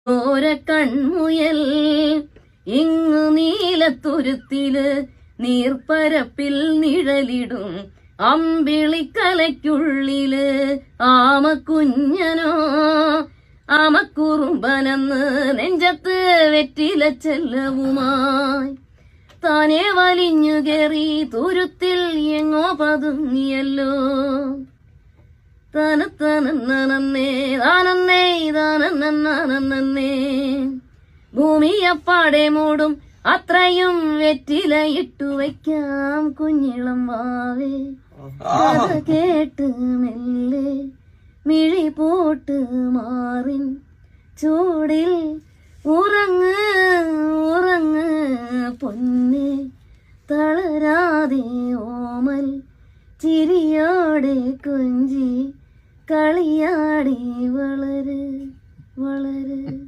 ഓര കൺമുയൽ ഇങ്ങു നീലത്തുരുത്തില് നീർപ്പരപ്പിൽ നിഴലിടും അമ്പിളിക്കലയ്ക്കുള്ളില് ആമക്കുഞ്ഞനോ ആമക്കുറുമ്പനെന്ന് നെഞ്ചത്ത് വെറ്റില ചെല്ലവുമായി താനെ വലിഞ്ഞു കയറി തുരുത്തിൽ എങ്ങോ പതുങ്ങിയല്ലോ. തനത്തനന്നേ താനന്നേ താനന്നേ ഭൂമിയപ്പാടെ മൂടും അത്രയും വെറ്റില ഇട്ടു വയ്ക്കാം കുഞ്ഞിളം വാവേ. കഥ കേട്ട് മെല്ലെ മിഴി പോട്ട് മാറിൻ ചൂടിൽ ഉറങ്ങ് ഉറങ്ങ് പൊന്നെ തളരാതെ ഓമൽ ചിരിയോടെ കൊഞ്ചി കളിയാടി വളര് വളര്.